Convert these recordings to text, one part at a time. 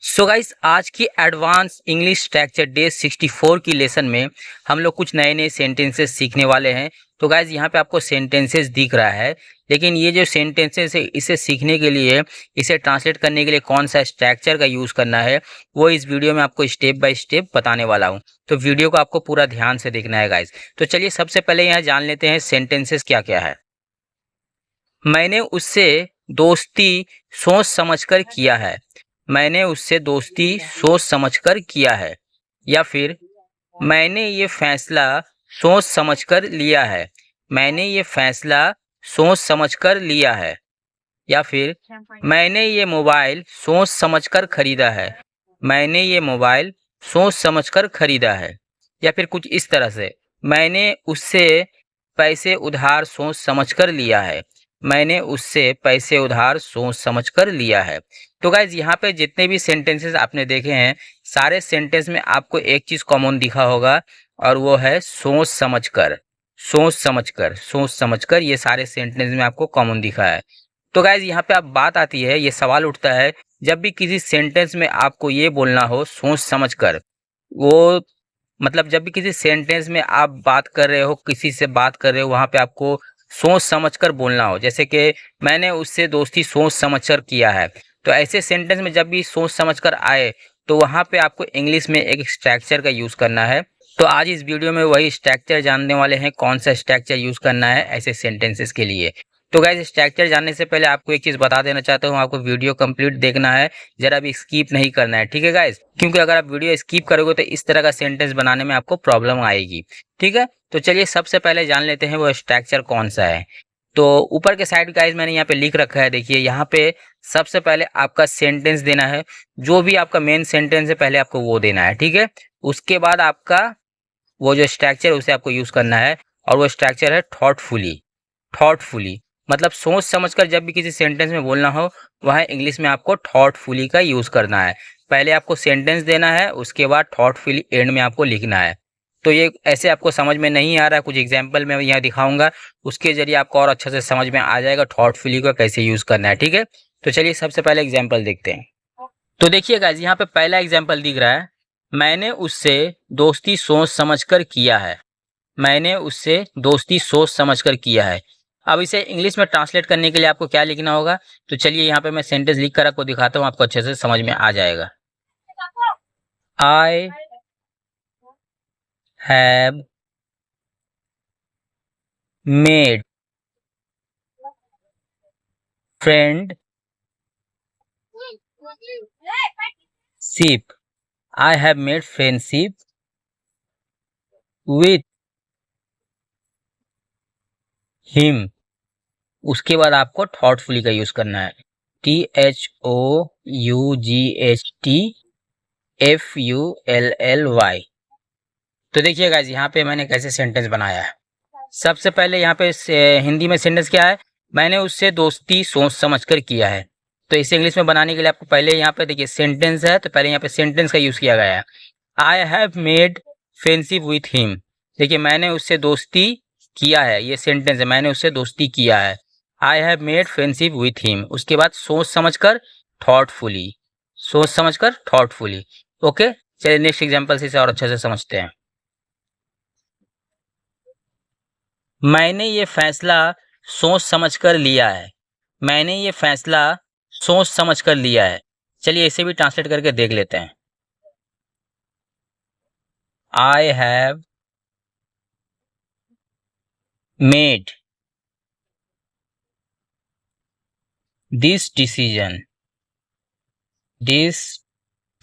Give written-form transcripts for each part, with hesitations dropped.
So guys, आज की advance English structure day 64 की लेसन में हम लोग कुछ नए नए सेंटेंसेस सीखने वाले हैं। तो गाइस, यहाँ पे आपको सेंटेंसेस दिख रहा है, लेकिन ये जो सेंटेंसेस है इसे सीखने के लिए, इसे ट्रांसलेट करने के लिए कौन सा स्ट्रक्चर का यूज़ करना है वो इस वीडियो में आपको स्टेप बाय स्टेप बताने वाला हूँ। तो वीडियो को आपको पूरा ध्यान से देखना है गाइस। तो चलिए सबसे पहले यहाँ जान लेते हैं सेंटेंसेस क्या क्या है। मैंने उससे दोस्ती सोच समझकर किया है। मैंने उससे दोस्ती सोच समझकर किया है। या फिर मैंने ये फैसला सोच समझकर लिया है। मैंने ये फैसला सोच समझकर लिया है। या फिर मैंने ये मोबाइल सोच समझकर खरीदा है। मैंने ये मोबाइल सोच समझकर खरीदा है। या फिर कुछ इस तरह से, मैंने उससे पैसे उधार सोच समझकर लिया है। मैंने उससे पैसे उधार सोच समझकर लिया है। तो गाइज, यहाँ पे जितने भी सेंटेंसेस आपने देखे हैं, सारे सेंटेंस में आपको एक चीज़ कॉमन दिखा होगा, और वो है सोच समझकर। सोच समझकर, सोच समझकर, ये सारे सेंटेंस में आपको कॉमन दिखा है। तो गाइज, यहाँ पे आप बात आती है, ये सवाल उठता है, जब भी किसी सेंटेंस में आपको ये बोलना हो सोच समझकर, वो मतलब जब भी किसी सेंटेंस में आप बात कर रहे हो, किसी से बात कर रहे हो, वहाँ पे आपको सोच समझकर बोलना हो। जैसे कि मैंने उससे दोस्ती सोच समझकर किया है। तो ऐसे सेंटेंस में जब भी सोच समझकर आए, तो वहाँ पे आपको इंग्लिश में एक स्ट्रक्चर का यूज़ करना है। तो आज इस वीडियो में वही स्ट्रक्चर जानने वाले हैं, कौन सा स्ट्रक्चर यूज़ करना है ऐसे सेंटेंसेस के लिए। तो गाइस, स्ट्रक्चर जानने से पहले आपको एक चीज़ बता देना चाहता हूँ, आपको वीडियो कंप्लीट देखना है, जरा भी स्किप नहीं करना है, ठीक है गाइस? क्योंकि अगर आप वीडियो स्किप करोगे तो इस तरह का सेंटेंस बनाने में आपको प्रॉब्लम आएगी, ठीक है? तो चलिए सबसे पहले जान लेते हैं वो स्ट्रक्चर कौन सा है। तो ऊपर के साइड गाइस मैंने यहाँ पे लिख रखा है, देखिए यहाँ पे सबसे पहले आपका सेंटेंस देना है। जो भी आपका मेन सेंटेंस है पहले आपको वो देना है, ठीक है? उसके बाद आपका वो जो स्ट्रक्चर है उसे आपको यूज़ करना है, और वो स्ट्रक्चर है थॉटफुली। थॉटफुली मतलब सोच समझकर जब भी किसी सेंटेंस में बोलना हो, वहाँ इंग्लिश में आपको थॉटफुली का यूज़ करना है। पहले आपको सेंटेंस देना है, उसके बाद थॉटफुली एंड में आपको लिखना है। तो ये ऐसे आपको समझ में नहीं आ रहा है, कुछ एग्जाम्पल मैं यहाँ दिखाऊंगा, उसके जरिए आपको और अच्छे से समझ में आ जाएगा थॉटफुली को कैसे यूज़ करना है, ठीक है? तो चलिए सबसे पहले एग्जाम्पल देखते हैं। तो देखिए गाइस, यहाँ पे पहला एग्जाम्पल दिख रहा है, मैंने उससे दोस्ती सोच समझकर किया है। मैंने उससे दोस्ती सोच समझकर किया है। अब इसे इंग्लिश में ट्रांसलेट करने के लिए आपको क्या लिखना होगा? तो चलिए यहाँ पे मैं सेंटेंस लिख कर आपको दिखाता हूँ, आपको अच्छे से समझ में आ जाएगा। I have made friend ship. I have made friendship with him. उसके बाद आपको थॉटफुली का यूज करना है, THOUGHTFULLY। तो देखिए गाइज, यहाँ पे मैंने कैसे सेंटेंस बनाया है। सबसे पहले यहाँ पे हिंदी में सेंटेंस क्या है? मैंने उससे दोस्ती सोच समझकर किया है। तो इसे इंग्लिश में बनाने के लिए आपको पहले यहाँ पे देखिए सेंटेंस है, तो पहले यहाँ पे सेंटेंस का यूज किया गया है। I have made friendship with him. देखिए, मैंने उससे दोस्ती किया है, ये सेंटेंस है, मैंने उससे दोस्ती किया है। I have made friendship with him. उसके बाद सोच समझकर थॉटफुली, सोच समझकर थॉटफुली। ओके, चलिए नेक्स्ट एग्जाम्पल से इसे और अच्छे से समझते हैं। मैंने ये फैसला सोच समझकर लिया है। मैंने ये फैसला सोच समझकर लिया है। चलिए इसे भी ट्रांसलेट करके देख लेते हैं। I have made this decision. This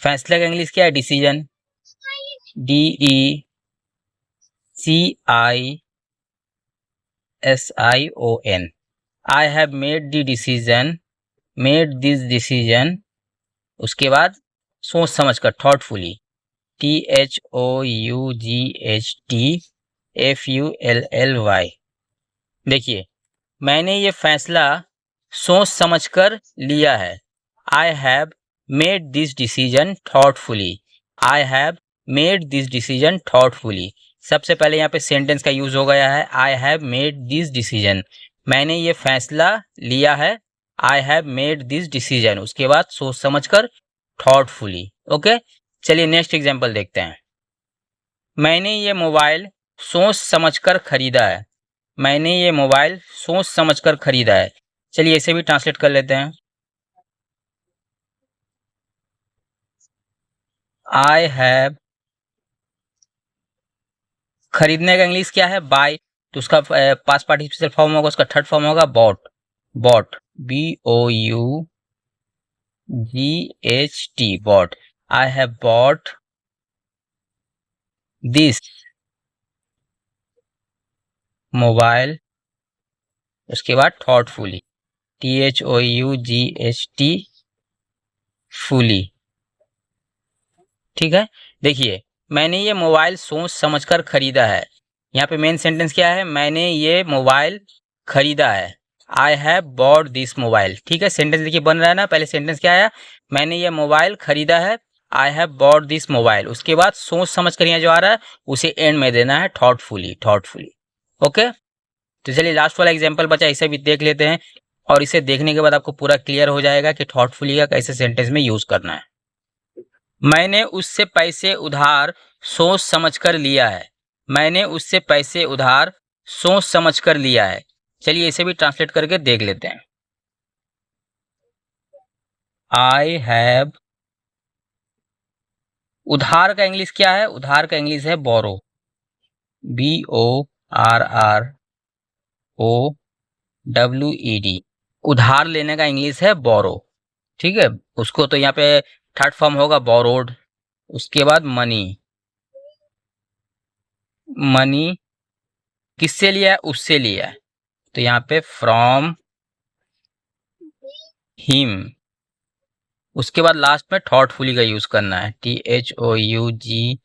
फैसला का इंग्लिश क्या है? Decision, DECISION। I have made the decision, made this decision. उसके बाद सोच समझकर थॉटफुली, THOUGHTFULLY। देखिए, मैंने ये फैसला सोच समझकर लिया है। I have made this decision thoughtfully. I have made this decision thoughtfully. सबसे पहले यहाँ पे सेंटेंस का यूज हो गया है, I have made this decision. मैंने ये फैसला लिया है, I have made this decision. उसके बाद सोच समझकर थॉटफुली। ओके, चलिए नेक्स्ट एग्जांपल देखते हैं। मैंने ये मोबाइल सोच समझकर खरीदा है। मैंने ये मोबाइल सोच समझकर खरीदा है। चलिए इसे भी ट्रांसलेट कर लेते हैं। आई हैव, खरीदने का इंग्लिश क्या है? बाय। तो उसका पास्ट पार्टिसिपल फॉर्म होगा, उसका थर्ड फॉर्म होगा bought. Bought, BOUGHT, bought. I have bought this mobile, उसके बाद थॉटफुली, THOUGHT, फुली। ठीक है, देखिए मैंने ये मोबाइल सोच समझकर खरीदा है। यहाँ पे मेन सेंटेंस क्या है? मैंने ये मोबाइल खरीदा है। आई हैव बॉट दिस मोबाइल। ठीक है, सेंटेंस देखिए बन रहा है ना। पहले सेंटेंस क्या आया? मैंने ये मोबाइल खरीदा है, आई हैव बॉट दिस मोबाइल। उसके बाद सोच समझ कर यहाँ जो आ रहा है उसे एंड में देना है, थॉटफुली, थॉटफुली। ओके, तो चलिए लास्ट वाला एग्जाम्पल बचा, इसे भी देख लेते हैं और इसे देखने के बाद आपको पूरा क्लियर हो जाएगा कि थॉटफुली का कैसे सेंटेंस में यूज करना है। मैंने उससे पैसे उधार सोच समझकर लिया है। मैंने उससे पैसे उधार सोच समझकर लिया है। चलिए इसे भी ट्रांसलेट करके देख लेते हैं। आई हैव, उधार का इंग्लिश क्या है? उधार का इंग्लिश है बोरो, BORROWED। उधार लेने का इंग्लिश है बोरो। ठीक है, उसको तो यहाँ पे थर्ड फॉर्म होगा बोरोड। उसके बाद मनी, मनी किससे लिया है? उससे लिया है, तो यहाँ पे फ्रॉम हिम। उसके बाद लास्ट में थॉटफुली का यूज करना है, THOUGHT,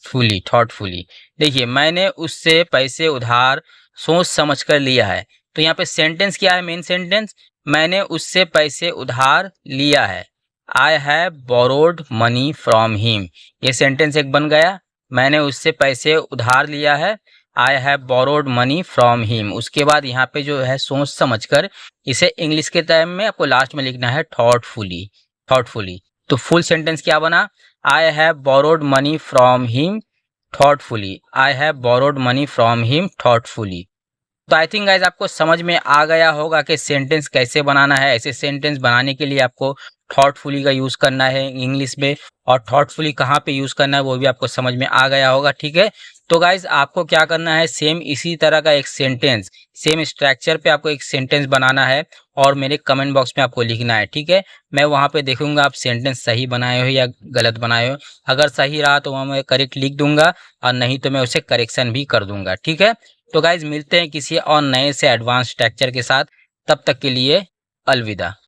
फुली, थॉटफुली। देखिए मैंने उससे पैसे उधार सोच समझ कर लिया है। तो यहाँ पे सेंटेंस क्या है? मेन सेंटेंस, मैंने उससे पैसे उधार लिया है। I have borrowed money from him. ये सेंटेंस एक बन गया। मैंने उससे पैसे उधार लिया है, I have borrowed money from him. उसके बाद यहाँ पे जो है सोच समझकर, इसे इंग्लिश के टाइम में आपको लास्ट में लिखना है थॉटफुली, थॉटफुली। तो फुल सेंटेंस क्या बना? I have borrowed money from him thoughtfully. I have borrowed money from him thoughtfully. तो आई थिंक गाइज आपको समझ में आ गया होगा कि सेंटेंस कैसे बनाना है। ऐसे सेंटेंस बनाने के लिए आपको थॉटफुली का यूज करना है इंग्लिश में, और थॉटफुली कहाँ पे यूज करना है वो भी आपको समझ में आ गया होगा। ठीक है, तो गाइज आपको क्या करना है, सेम इसी तरह का एक सेंटेंस, सेम स्ट्रक्चर पे आपको एक सेंटेंस बनाना है और मेरे कमेंट बॉक्स में आपको लिखना है। ठीक है, मैं वहाँ पे देखूंगा आप सेंटेंस सही बनाए हो या गलत बनाए हो। अगर सही रहा तो वहाँ मैं करेक्ट लिख दूंगा, और नहीं तो मैं उसे करेक्शन भी कर दूंगा। ठीक है, तो गाइज मिलते हैं किसी और नए से एडवांस स्ट्रक्चर के साथ। तब तक के लिए अलविदा।